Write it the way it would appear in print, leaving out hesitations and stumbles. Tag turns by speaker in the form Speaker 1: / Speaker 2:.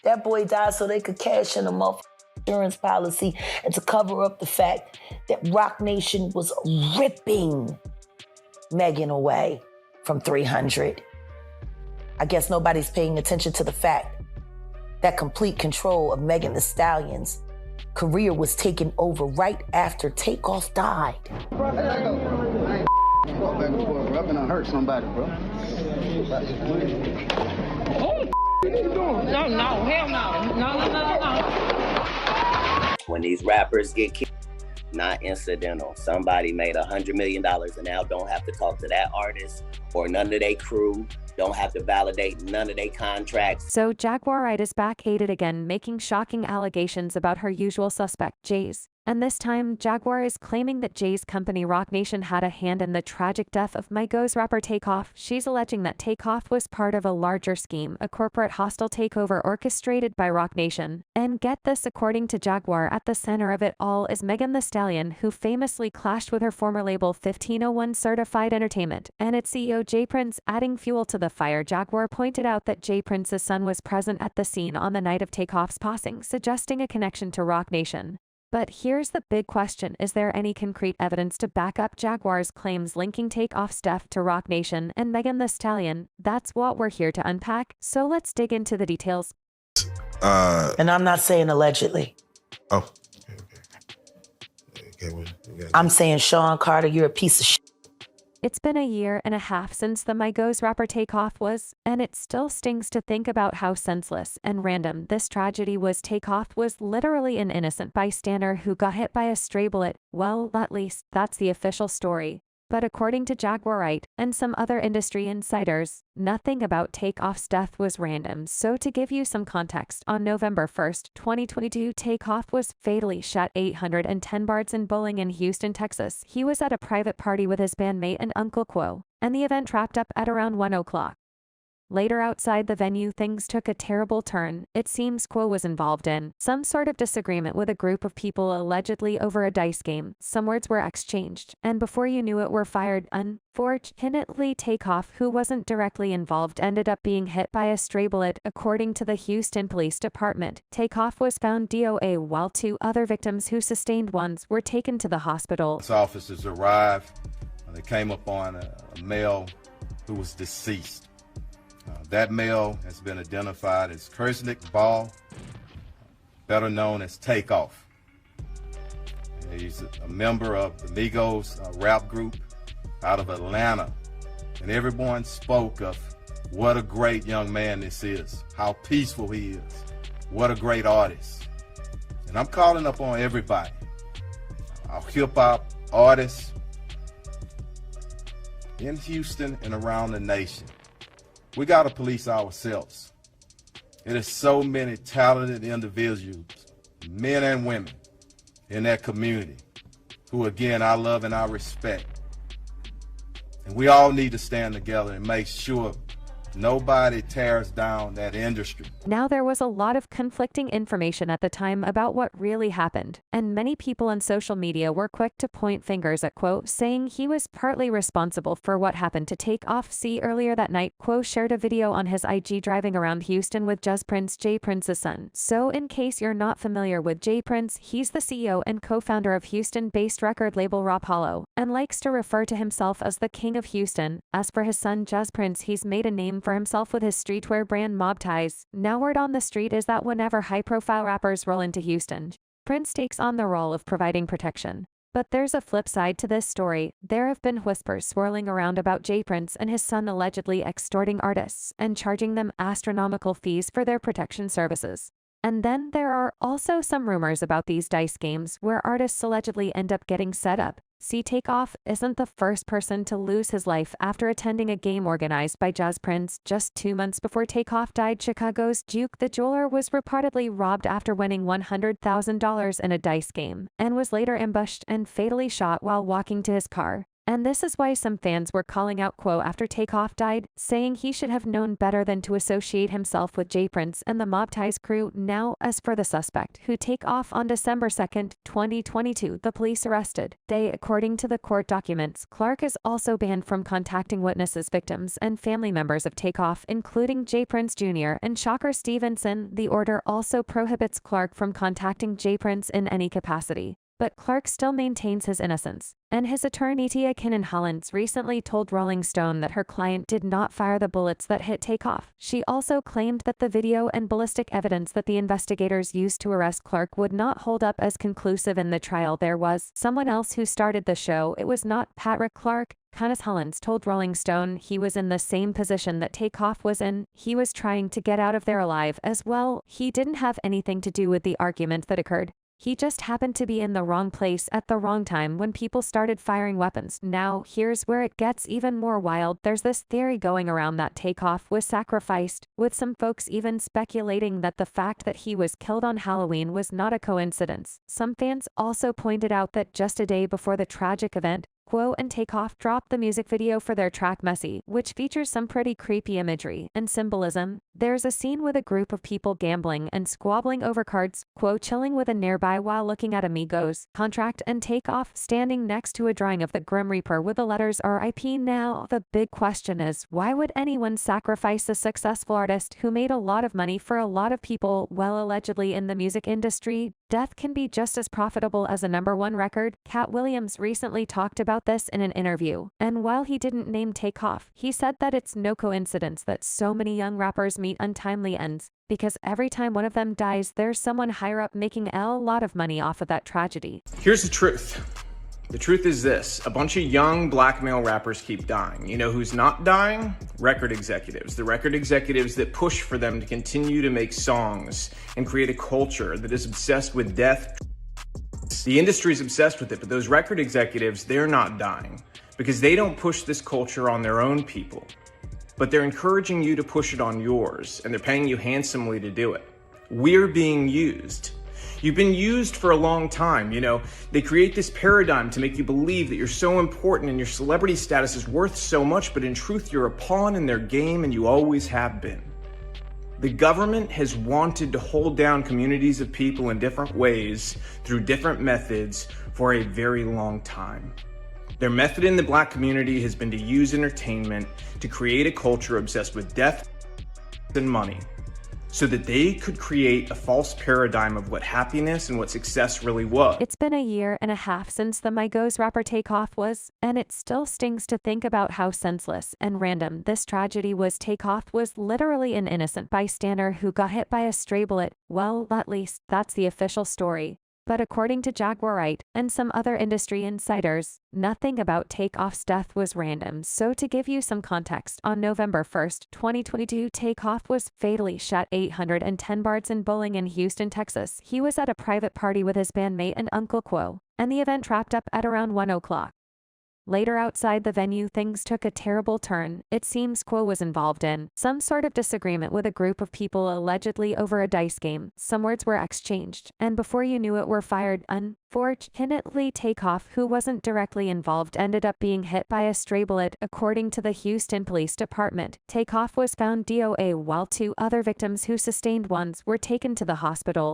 Speaker 1: That boy died so they could cash in a motherfucking insurance policy and to cover up the fact that Roc Nation was ripping Megan away from 300. I guess nobody's paying attention to the fact that complete control of Megan Thee Stallion's career was taken over right after TakeOff died.
Speaker 2: Bro, I ain't fuck back and forth, bro. I've been hurt somebody, bro.
Speaker 3: Oh, what are you doing? No, hell no.
Speaker 4: When these rappers get killed, not incidental. Somebody made $100 million and now don't have to talk to that artist or none of their crew, don't have to validate none of their contracts.
Speaker 5: So Jaguar Wright is back at it again, making shocking allegations about her usual suspect, Jay's. And this time, Jaguar is claiming that Jay's company Roc Nation had a hand in the tragic death of Migos rapper TakeOff. She's alleging that TakeOff was part of a larger scheme, a corporate hostile takeover orchestrated by Roc Nation. And get this, according to Jaguar, at the center of it all is Megan Thee Stallion, who famously clashed with her former label 1501 Certified Entertainment and its CEO J Prince. Adding fuel to the fire, Jaguar pointed out that J Prince's son was present at the scene on the night of TakeOff's passing, suggesting a connection to Roc Nation. But here's the big question. Is there any concrete evidence to back up Jaguar's claims linking TakeOff's death to Roc Nation and Megan Thee Stallion? That's what we're here to unpack, so let's dig into the details.
Speaker 1: And I'm not saying allegedly.
Speaker 6: Oh, okay.
Speaker 1: I'm saying, Sean Carter, you're a piece of shit.
Speaker 5: It's been a year and a half since the Migos rapper TakeOff was, and it still stings to think about how senseless and random this tragedy was. TakeOff was literally an innocent bystander who got hit by a stray bullet. Well, at least that's the official story. But according to Jaguar Wright and some other industry insiders, nothing about TakeOff's death was random. So to give you some context, on November 1st, 2022, TakeOff was fatally shot 810 bars in bowling in Houston, Texas. He was at a private party with his bandmate and Uncle Quo, and the event wrapped up at around 1 o'clock. Later outside the venue, things took a terrible turn. It seems Quo was involved in some sort of disagreement with a group of people, allegedly over a dice game. Some words were exchanged, and before you knew it, were fired. Unfortunately, TakeOff, who wasn't directly involved, ended up being hit by a stray bullet. According to the Houston Police Department, TakeOff was found DOA, while 2 other victims who sustained wounds were taken to the hospital.
Speaker 7: Officers arrived. They came upon a male who was deceased. That male has been identified as Kersnick Ball, better known as TakeOff. He's a member of the Migos rap group out of Atlanta. And everyone spoke of what a great young man this is, how peaceful he is, what a great artist. And I'm calling upon everybody, our hip-hop artists in Houston and around the nation. We got to police ourselves. It is so many talented individuals, men and women, in that community who, again, I love and I respect. And we all need to stand together and make sure nobody tears down that industry.
Speaker 5: Now, there was a lot of conflicting information at the time about what really happened, and many people on social media were quick to point fingers at Quo, saying he was partly responsible for what happened to TakeOff. See, earlier that night, Quo shared a video on his IG driving around Houston with J Prince's son. So in case you're not familiar with J Prince, he's the CEO and co-founder of Houston-based record label Rapallo, and likes to refer to himself as the King of Houston. As for his son J Prince, he's made a name for himself with his streetwear brand Mob Ties. Now word on the street is that whenever high-profile rappers roll into Houston, Prince takes on the role of providing protection. But there's a flip side to this story. There have been whispers swirling around about J Prince and his son allegedly extorting artists and charging them astronomical fees for their protection services. And then there are also some rumors about these dice games where artists allegedly end up getting set up. See, TakeOff isn't the first person to lose his life after attending a game organized by J Prince. Just 2 months before TakeOff died, Chicago's Duke the Jeweler was reportedly robbed after winning $100,000 in a dice game, and was later ambushed and fatally shot while walking to his car. And this is why some fans were calling out Quo after TakeOff died, saying he should have known better than to associate himself with J Prince and the Mob Ties crew. Now, as for the suspect, who TakeOff on December 2, 2022, the police arrested. According to the court documents, Clark is also banned from contacting witnesses, victims, and family members of TakeOff, including J Prince Jr. and Shocker Stevenson. The order also prohibits Clark from contacting J Prince in any capacity. But Clark still maintains his innocence, and his attorney Tia Kinnan-Hollins recently told Rolling Stone that her client did not fire the bullets that hit TakeOff. She also claimed that the video and ballistic evidence that the investigators used to arrest Clark would not hold up as conclusive in the trial. There was someone else who started the show. It was not Patrick Clark. Kinnan-Hollins told Rolling Stone he was in the same position that TakeOff was in. He was trying to get out of there alive as well. He didn't have anything to do with the argument that occurred. He just happened to be in the wrong place at the wrong time when people started firing weapons. Now, here's where it gets even more wild. There's this theory going around that TakeOff was sacrificed, with some folks even speculating that the fact that he was killed on Halloween was not a coincidence. Some fans also pointed out that just a day before the tragic event, Quo and TakeOff dropped the music video for their track Messy, which features some pretty creepy imagery and symbolism. There's a scene with a group of people gambling and squabbling over cards, Quo chilling with a nearby while looking at Amigos contract, and TakeOff standing next to a drawing of the Grim Reaper with the letters RIP. Now, the big question is, why would anyone sacrifice a successful artist who made a lot of money for a lot of people? Well, allegedly in the music industry, death can be just as profitable as a #1 record. Cat Williams recently talked about this in an interview, and while he didn't name TakeOff, he said that it's no coincidence that so many young rappers meet untimely ends, because every time one of them dies, there's someone higher up making a lot of money off of that tragedy.
Speaker 6: Here's the truth. The truth is this: a bunch of young black male rappers keep dying. You know who's not dying? Record executives. The record executives that push for them to continue to make songs and create a culture that is obsessed with death. The industry's obsessed with it, but those record executives, they're not dying because they don't push this culture on their own people, but they're encouraging you to push it on yours, and they're paying you handsomely to do it. We're being used. You've been used for a long time. You know, they create this paradigm to make you believe that you're so important and your celebrity status is worth so much, but in truth, you're a pawn in their game and you always have been. The government has wanted to hold down communities of people in different ways through different methods for a very long time. Their method in the black community has been to use entertainment to create a culture obsessed with death and money, so that they could create a false paradigm of what happiness and what success really was.
Speaker 5: It's been a year and a half since the Migos rapper TakeOff was, and it still stings to think about how senseless and random this tragedy was. TakeOff was literally an innocent bystander who got hit by a stray bullet. Well, at least that's the official story. But according to Jaguar Wright and some other industry insiders, nothing about TakeOff's death was random. So to give you some context, on November 1st, 2022, TakeOff was fatally shot 810 bars in Bowling in Houston, Texas. He was at a private party with his bandmate and Uncle Quo, and the event wrapped up at around 1 o'clock. Later outside the venue, things took a terrible turn. It seems Quo was involved in some sort of disagreement with a group of people, allegedly over a dice game. Some words were exchanged, and before you knew it, were fired. Unfortunately, TakeOff, who wasn't directly involved, ended up being hit by a stray bullet. According to the Houston Police Department, TakeOff was found DOA, while 2 other victims who sustained wounds were taken to the hospital.